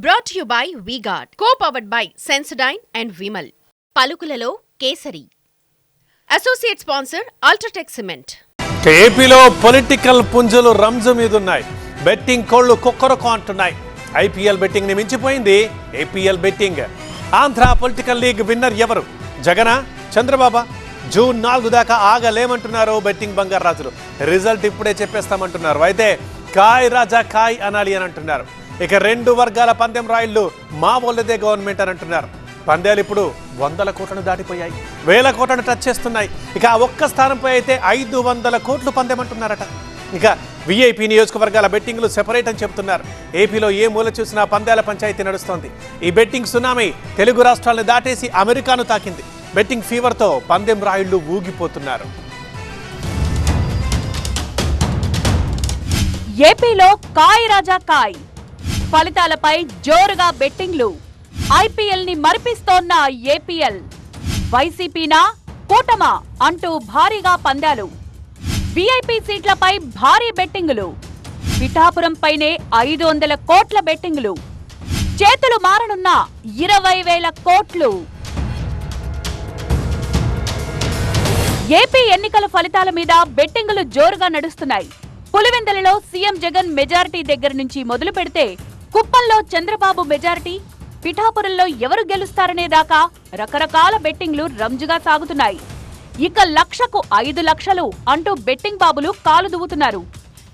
Brought to you by V-Guard, co-powered by Sensodyne and Vimal. పలుకులలో Kesari. Associate sponsor UltraTech cement. ఏపీలో political పుంజులు రంజు మీదున్నాయి. Betting కోళ్లు కుక్కరకు అంటున్నాయి. ఐపీఎల్ బెట్టింగ్ ని మించిపోయింది APL betting. Andhra political league winner ఎవరు? జగనా, చంద్రబాబు? జూన్ 4 దాకా ఆగలేమంటున్నారు బెట్టింగ్ బంగారు రాజులు. రిజల్ట్ ఇప్పుడే చెప్పేస్తామంటున్నారు. అయితే కాయ్ రాజా కాయ్ అనాలి అని అంటున్నారు. ఇక రెండు వర్గాల పందెం రాయిళ్లు మా వాళ్ళదే గవర్నమెంట్ అని అంటున్నారు. పందేలు ఇప్పుడు 100 కోట్లను దాటిపోయాయి, 1000 కోట్లను టచ్ చేస్తున్నాయి. ఇక ఆ ఒక్క స్థానంపై అయితే 500 కోట్లు పందెమంటున్నారట. ఇక విఐపి నియోజకవర్గాల బెట్టింగ్లు సెపరేట్ అని చెప్తున్నారు. ఏపీలో ఏ మూల చూసినా పందేల పంచాయతీ నడుస్తోంది. ఈ బెట్టింగ్ సునామీ తెలుగు రాష్ట్రాలను దాటేసి అమెరికాను తాకింది. బెట్టింగ్ ఫీవర్తో పందెం రాయిళ్లు ఊగిపోతున్నారు. ఏపీలో కాయ్ రాజా కాయ్ ఫలితాలపై జోరుగా బెట్టింగ్లు. ఐపీఎల్ ని మరిపిస్తోన్న ఏపీఎల్. వైసీపీనా కూటమా అంటూ భారీగా పందాలు. విఐపి సీట్లపై భారీ బెట్టింగులు. పిఠాపురంపైనే 500 కోట్ల బెట్టింగులు. చేతులు మారనున్న 20,000 కోట్లు. ఏపీ ఎన్నికల ఫలితాల మీద బెట్టింగులు జోరుగా నడుస్తున్నాయి. పులివెందులలో సీఎం జగన్ మెజారిటీ దగ్గర నుంచి మొదలు పెడితే కుప్పంలో చంద్రబాబు మెజారిటీ, పిఠాపురంలో ఎవరు గెలుస్తారనే దాకా రకరకాల బెట్టింగ్లు రంజుగా సాగుతున్నాయి. ఇక 1,00,000కు 5 లక్షలు అంటూ బెట్టింగ్ బాబులు కాలు దువ్వుతున్నారు.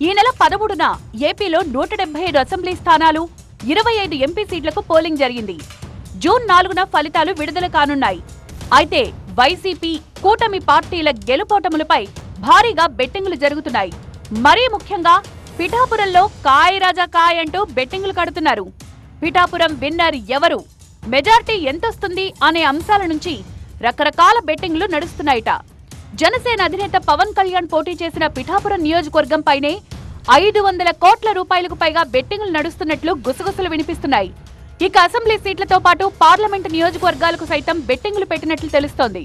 ఈ నెల 13న ఏపీలో 175 అసెంబ్లీ స్థానాలు, 25 ఎంపీ సీట్లకు పోలింగ్ జరిగింది. జూన్ 4న ఫలితాలు విడుదల కానున్నాయి. అయితే వైసీపీ, కూటమి పార్టీల గెలుపోటములపై భారీగా బెట్టింగులు జరుగుతున్నాయి. మరీ ముఖ్యంగా పిఠాపురంలో కాయ్ రాజా కాయ్ అంటూ బెట్టింగులు కడుతున్నారు. పిఠాపురం విన్నర్ ఎవరు, మెజార్టీ ఎంతొస్తుంది అనే అంశాల నుంచి రకరకాల బెట్టింగ్లు నడుస్తున్నాయిట. జనసేన అధినేత పవన్ కళ్యాణ్ పోటీ చేసిన పిఠాపురం నియోజకవర్గంపైనే 500 కోట్ల రూపాయలకు పైగా బెట్టింగులు నడుస్తున్నట్లు గుసగుసలు వినిపిస్తున్నాయి. ఇక అసెంబ్లీ సీట్లతో పాటు పార్లమెంటు నియోజకవర్గాలకు సైతం బెట్టింగులు పెట్టినట్లు తెలుస్తోంది.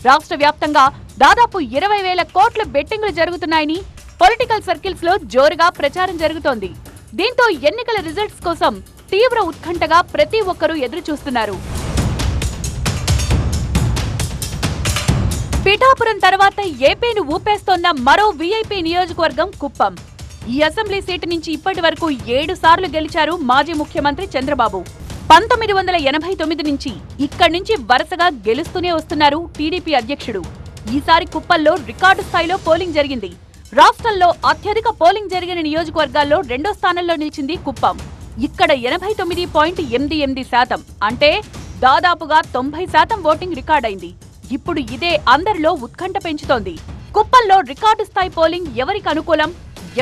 రాష్ట్ర వ్యాప్తంగా దాదాపు 20,000 కోట్ల బెట్టింగులు జరుగుతున్నాయని పొలిటికల్ సర్కిల్స్ లో జోరుగా ప్రచారం జరుగుతోంది. దీంతో ఎన్నికల రిజల్ట్స్ కోసం తీవ్ర ఉత్కంఠగా ప్రతి ఒక్కరూ ఎదురు చూస్తున్నారు. పిఠాపురం తర్వాత ఏపీని ఊపేస్తోన్న మరో వీఐపీ నియోజకవర్గం కుప్పం. ఈ అసెంబ్లీ సీటు నుంచి ఇప్పటి వరకు 7 సార్లు గెలిచారు మాజీ ముఖ్యమంత్రి చంద్రబాబు. 1989 నుంచి ఇక్కడి నుంచి వరుసగా గెలుస్తూనే వస్తున్నారు టీడీపీ అధ్యక్షుడు. ఈసారి కుప్పంలో రికార్డు స్థాయిలో పోలింగ్ జరిగింది. రాష్ట్రంలో అత్యధిక పోలింగ్ జరిగిన నియోజకవర్గాల్లో 2వ స్థానంలో నిలిచింది కుప్పం. ఇక్కడ 89.88% అంటే దాదాపుగా 90% ఓటింగ్ రికార్డైంది. ఇప్పుడు ఇదే అందరిలో ఉత్కంఠ పెంచుతోంది. కుప్పంలో రికార్డు స్థాయి పోలింగ్ ఎవరికి అనుకూలం,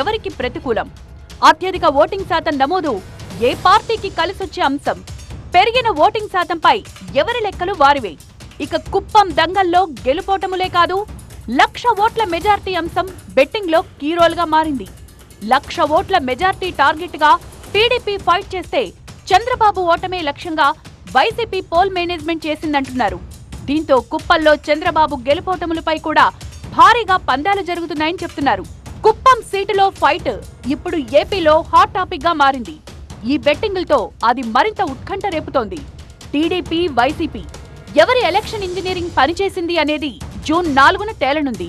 ఎవరికి ప్రతికూలం? అత్యధిక ఓటింగ్ శాతం నమోదు ఏ పార్టీకి కలిసొచ్చే అంశం? పెరిగిన ఓటింగ్ శాతంపై ఎవరి లెక్కలు వారివే. ఇక కుప్పం దంగల్లో గెలుపోటములే కాదు, 1,00,000 ఓట్ల మెజార్టీ అంశం బెట్టింగ్ లో కీ రోల్ గా మారింది. 1,00,000 ఓట్ల మెజార్టీ టార్గెట్ గా టీడీపీ ఫైట్ చేస్తే చంద్రబాబు ఓటమే లక్ష్యంగా వైసీపీ పోల్ మేనేజ్మెంట్ చేసిందంటున్నారు. దీంతో కుప్పంలో చంద్రబాబు గెలుపోటములపై కూడా భారీగా పందాలు జరుగుతున్నాయని చెప్తున్నారు. కుప్పం సీటులో ఫైట్ ఇప్పుడు ఏపీలో హాట్ టాపిక్ గా మారింది. ఈ బెట్టింగులతో అది మరింత ఉత్కంఠ రేపుతోంది. టీడీపీ, వైసీపీ ఎవరి ఎలక్షన్ ఇంజనీరింగ్ పనిచేసింది అనేది జూన్ 4న తేలనుంది.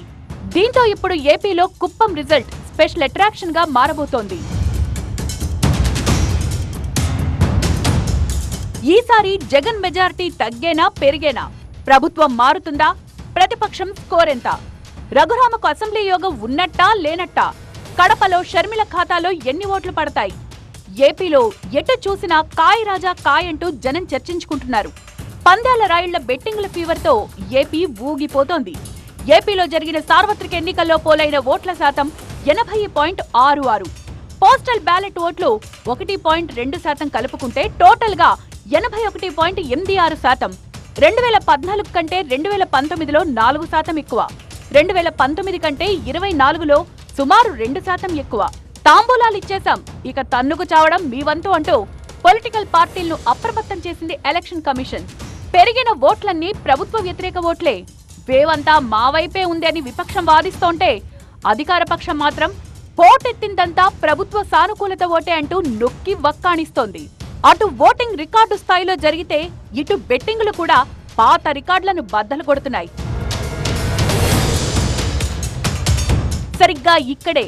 దీంతో ఇప్పుడు ఏపీలో కుప్పం రిజల్ట్ స్పెషల్ అట్రాక్షన్ గా మారబోతోంది. ఈసారి జగన్ మెజారిటీ తగ్గేనా పెరిగేనా? ప్రభుత్వం మారుతుందా? ప్రతిపక్షం స్కోర్ ఎంత? రఘురామకు అసెంబ్లీ యోగం ఉన్నట్టా లేనట్టా? కడపలో షర్మిల ఖాతాలో ఎన్ని ఓట్లు పడతాయి? ఏపీలో ఎటు చూసినా కాయ్ రాజా కాయ్ అంటూ జనం చర్చించుకుంటున్నారు. పందాల రాయిళ్ల బెట్టింగ్ల ఫీవర్ తో ఏపీ ఊగిపోతోంది. ఏపీలో జరిగిన సార్వత్రిక ఎన్నికల్లో పోలైన ఓట్ల శాతం 80.66. పోస్టల్ బ్యాలెట్ ఓట్లు 1.2% కలుపుకుంటే టోటల్ గా 81.86%. 2014 కంటే 2019లో 4% ఎక్కువ. 2019 కంటే 24లో సుమారు 2% ఎక్కువ. తాంబూలాలిచ్చేశాం, ఇక తన్నుకు చావడం మీ వంతు అంటూ పొలిటికల్ పార్టీలను అప్రమత్తం చేసింది ఎలక్షన్ కమిషన్. పెరిగిన ఓట్లన్నీ ప్రభుత్వ వ్యతిరేక ఓట్లే. వేవంతా మా వైపే ఉంది అని విపక్షం వాదిస్తోంటే అధికార పక్షం మాత్రం పోటెత్తిందంతా ప్రభుత్వ సానుకూలత ఓటే అంటూ నొక్కి వక్కాణిస్తోంది. అటు ఓటింగ్ రికార్డు స్థాయిలో జరిగితే ఇటు బెట్టింగులు కూడా పాత రికార్డులను బద్దలు కొడుతున్నాయి. సరిగ్గా ఇక్కడే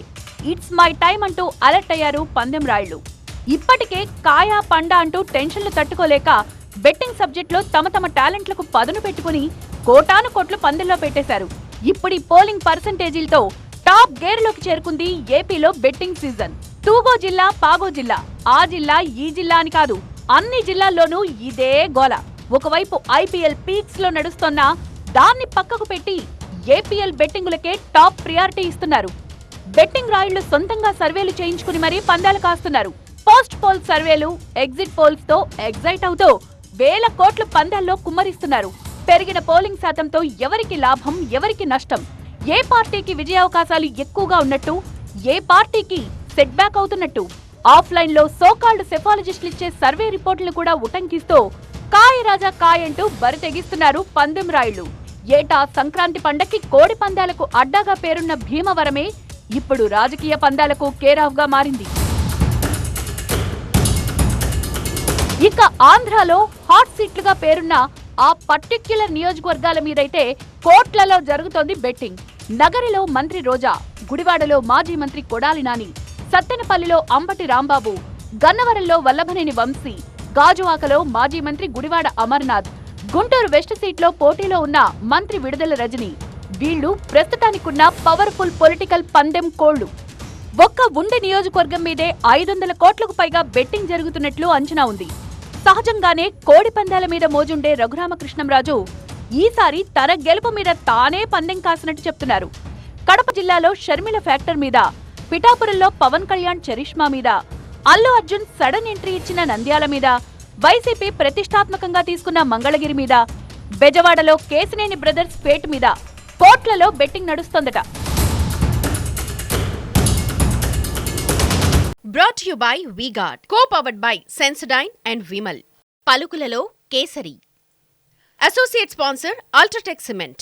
ఇట్స్ మై టైం అంటూ అలర్ట్ అయ్యారు పందెం రాయుళ్లు. ఇప్పటికే కాయా పండా అంటూ టెన్షన్లు తట్టుకోలేక బెట్టింగ్ సబ్జెక్ట్ లో తమ తమ టాలెంట్లకు పదును పెట్టుకుని కోటాను కోట్లు పందెంలో పెట్టేశారు. ఇప్పుడు ఈ పోలింగ్ పర్సెంటేజీలతో టాప్ గేర్లోకి చేరుకుంది ఏపీలో బెట్టింగ్ సీజన్. తూగో జిల్లా, పాగో జిల్లా, ఆ జిల్లా ఈ జిల్లా అని కాదు, అన్ని జిల్లాల్లోనూ ఇదే గోల. ఒకవైపు ఐపీఎల్ పీక్స్ లో నడుస్తోన్నా దాన్ని పక్కకు పెట్టి ఏపీఎల్ బెట్టింగులకే టాప్ ప్రియారిటీ ఇస్తున్నారు. బెట్టింగ్ రాయుళ్లు సొంతంగా సర్వేలు చేయించుకుని మరీ పందాలు కాస్తున్నారు. పోస్ట్ పోల్ సర్వేలు, ఎగ్జిట్ పోల్స్ తో ఎగ్జైట్ అవుతూ వేల కోట్ల పందాల్లో కుమ్మరిస్తున్నారు. పెరిగిన పోలింగ్ శాతంతో ఎవరికి లాభం, ఎవరికి నష్టం, ఏ పార్టీకి విజయావకాశాలు ఎక్కువగా ఉన్నట్టు, ఏ పార్టీకి సెట్ బ్యాక్ అవుతున్నట్టు ఆఫ్లైన్ లో సోకాల్డ్ సెఫాలజిస్టులు ఇచ్చే సర్వే రిపోర్టులను కూడా ఉటంకిస్తూ కాయ రాజా కాయ్ అంటూ బరి తెగిస్తున్నారు పందెం రాయుళ్లు. ఏటా సంక్రాంతి పండక్కి కోడి పందాలకు అడ్డాగా పేరున్న భీమవరమే ఇప్పుడు రాజకీయ పందాలకు కేరాఫ్ గా మారింది. ఇక ఆంధ్రాలో హాట్ సీట్లుగా పేరున్న ఆ పర్టిక్యులర్ నియోజకవర్గాల మీదైతే కోట్లలో జరుగుతోంది బెట్టింగ్. నగరిలో మంత్రి రోజా, గుడివాడలో మాజీ మంత్రి కొడాలి నాని, సత్తెనపల్లిలో అంబటి రాంబాబు, గన్నవరంలో వల్లభనేని వంశీ, గాజువాకలో మాజీ మంత్రి గుడివాడ అమర్నాథ్, గుంటూరు వెస్ట్ సీట్లో పోటీలో ఉన్న మంత్రి విడుదల రజని, వీళ్లు ప్రస్తుతానికున్న పవర్ఫుల్ పొలిటికల్ పందెం కోళ్లు. ఒక్క ఉండి నియోజకవర్గం మీదే 500 కోట్లకు పైగా బెట్టింగ్ జరుగుతున్నట్లు అంచనా ఉంది. సహజంగానే కోడి పందాల మీద మోజుండే రఘురామకృష్ణంరాజు ఈసారి తన గెలుపు మీద తానే పందెం కాసినట్టు చెప్తున్నారు. కడప జిల్లాలో షర్మిల ఫ్యాక్టర్ మీద, పిఠాపురంలో పవన్ కళ్యాణ్ చరిష్మా మీద, అల్లు అర్జున్ సడన్ ఎంట్రీ ఇచ్చిన నంద్యాల మీద, వైసీపీ ప్రతిష్టాత్మకంగా తీసుకున్న మంగళగిరి మీద, బెజవాడలో కేసినేని బ్రదర్స్ ఫేట్ మీద కోట్లలో betting నడుస్తోందట. Brought to you by V-Guard. Co-powered by Sensodyne and Vimal. పలుకులలో Kesari. Associate sponsor Ultratech Cement.